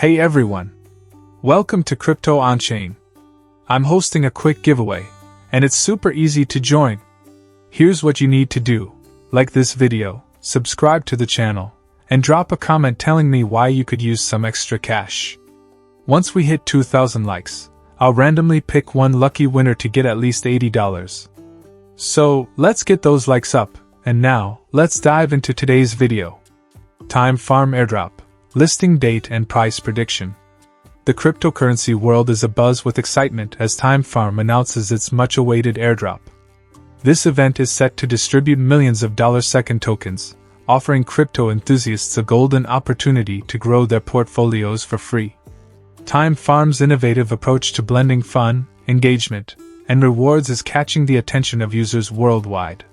Hey everyone! Welcome to Crypto On-Chain. I'm hosting a quick giveaway, and it's super easy to join. Here's what you need to do. Like this video, subscribe to the channel, and drop a comment telling me why you could use some extra cash. Once we hit 2,000 likes, I'll randomly pick one lucky winner to get at least $80. So, let's get those likes up, and now, let's dive into today's video. Time Farm Airdrop, listing date and price prediction. The cryptocurrency world is abuzz with excitement as Time Farm announces its much-awaited airdrop. This event is set to distribute millions of $2 tokens, offering crypto enthusiasts a golden opportunity to grow their portfolios for free. Time Farm's innovative approach to blending fun, engagement, and rewards is catching the attention of users worldwide.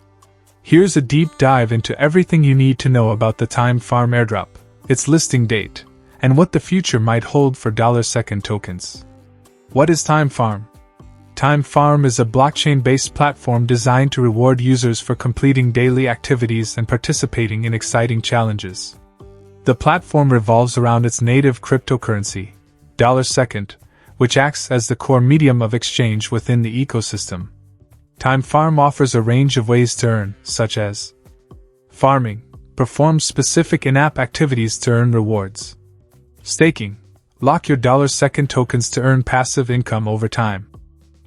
Here's a deep dive into everything you need to know about the Time Farm Airdrop, its listing date, and what the future might hold for $2 tokens. What is Time Farm? Time Farm is a blockchain-based platform designed to reward users for completing daily activities and participating in exciting challenges. The platform revolves around its native cryptocurrency, $2, which acts as the core medium of exchange within the ecosystem. Time Farm offers a range of ways to earn, such as farming, perform specific in-app activities to earn rewards. Staking, lock your $2 tokens to earn passive income over time.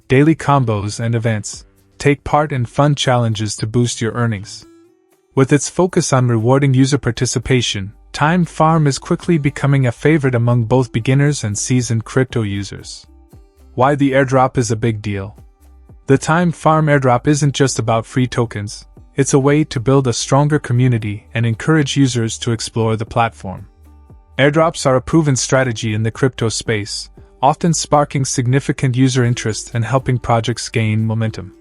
Daily combos and events, take part in fun challenges to boost your earnings. With its focus on rewarding user participation, Time Farm is quickly becoming a favorite among both beginners and seasoned crypto users. Why the airdrop is a big deal? The Time Farm Airdrop isn't just about free tokens, it's a way to build a stronger community and encourage users to explore the platform. Airdrops are a proven strategy in the crypto space, often sparking significant user interest and helping projects gain momentum.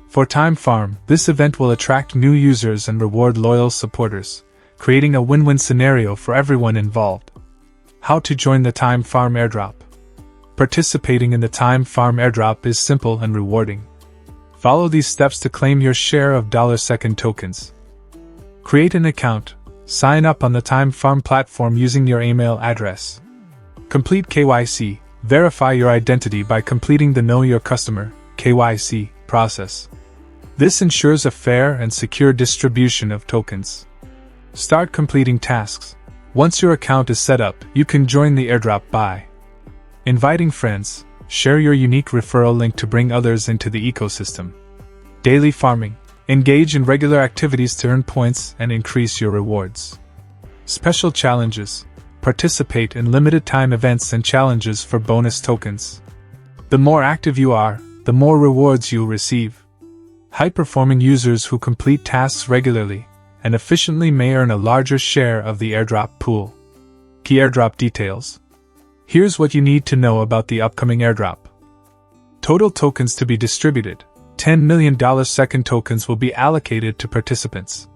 For Time Farm, this event will attract new users and reward loyal supporters, creating a win-win scenario for everyone involved. How to join the Time Farm Airdrop? Participating in the Time Farm Airdrop is simple and rewarding. Follow these steps to claim your share of $2 tokens. Create an account. Sign up on the Time Farm platform using your email address. Complete KYC. Verify your identity by completing the Know Your Customer (KYC) process. This ensures a fair and secure distribution of tokens. Start completing tasks. Once your account is set up, you can join the airdrop by inviting friends. Share your unique referral link to bring others into the ecosystem. Daily farming. Engage in regular activities to earn points and increase your rewards. Special challenges. Participate in limited-time events and challenges for bonus tokens. The more active you are, the more rewards you'll receive. High-performing users who complete tasks regularly and efficiently may earn a larger share of the airdrop pool. Key airdrop details. Here's what you need to know about the upcoming airdrop. Total tokens to be distributed. 10 million $2 tokens will be allocated to participants.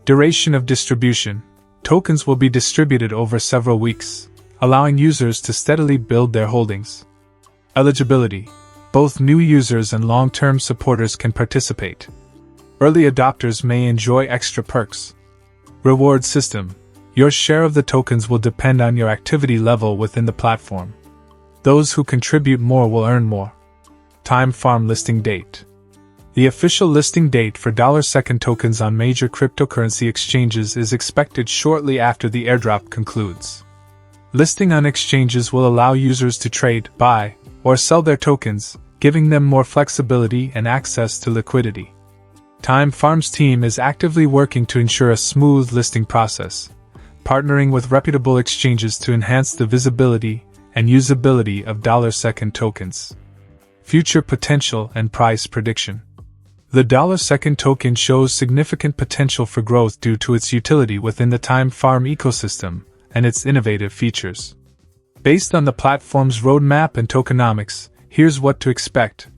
Duration of distribution. Tokens will be distributed over several weeks, allowing users to steadily build their holdings. Eligibility. Both new users and long-term supporters can participate. Early adopters may enjoy extra perks. Reward system. Your share of the tokens will depend on your activity level within the platform. Those who contribute more will earn more. Time Farm listing date. The official listing date for $2 tokens on major cryptocurrency exchanges is expected shortly after the airdrop concludes. Listing on exchanges will allow users to trade, buy, or sell their tokens, giving them more flexibility and access to liquidity. Time Farm's team is actively working to ensure a smooth listing process, partnering with reputable exchanges to enhance the visibility and usability of $2 tokens. Future potential and price prediction. The $2 token shows significant potential for growth due to its utility within the Time Farm ecosystem and its innovative features. Based on the platform's roadmap and tokenomics, here's what to expect.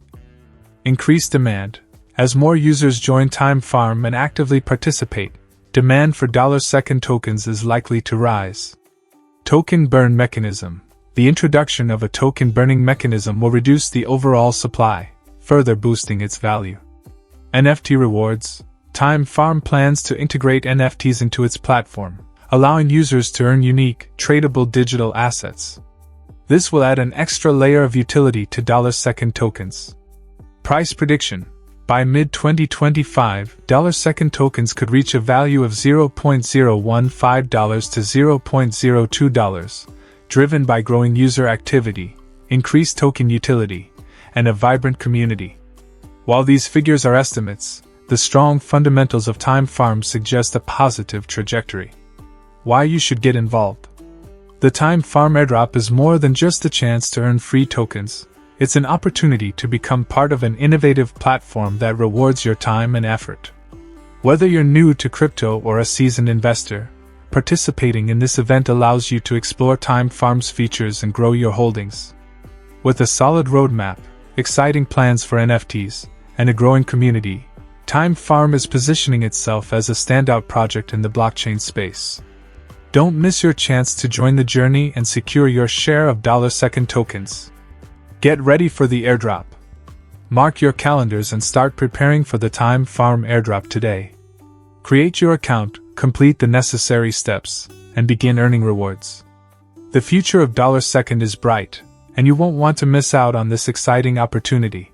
Increased demand. As more users join Time Farm and actively participate, demand for $2 tokens is likely to rise. Token burn mechanism. The introduction of a token burning mechanism will reduce the overall supply, further boosting its value. NFT rewards. Time Farm plans to integrate NFTs into its platform, allowing users to earn unique, tradable digital assets. This will add an extra layer of utility to $2 tokens. Price prediction. By mid-2025, $2 tokens could reach a value of $0.015 to $0.02, driven by growing user activity, increased token utility, and a vibrant community. While these figures are estimates, the strong fundamentals of Time Farm suggest a positive trajectory. Why you should get involved. The Time Farm Airdrop is more than just a chance to earn free tokens. It's an opportunity to become part of an innovative platform that rewards your time and effort. Whether you're new to crypto or a seasoned investor, participating in this event allows you to explore Time Farm's features and grow your holdings. With a solid roadmap, exciting plans for NFTs, and a growing community, Time Farm is positioning itself as a standout project in the blockchain space. Don't miss your chance to join the journey and secure your share of $2 tokens. Get ready for the airdrop. Mark your calendars and start preparing for the Time Farm Airdrop today. Create your account, complete the necessary steps, and begin earning rewards. The future of $2 is bright, and you won't want to miss out on this exciting opportunity.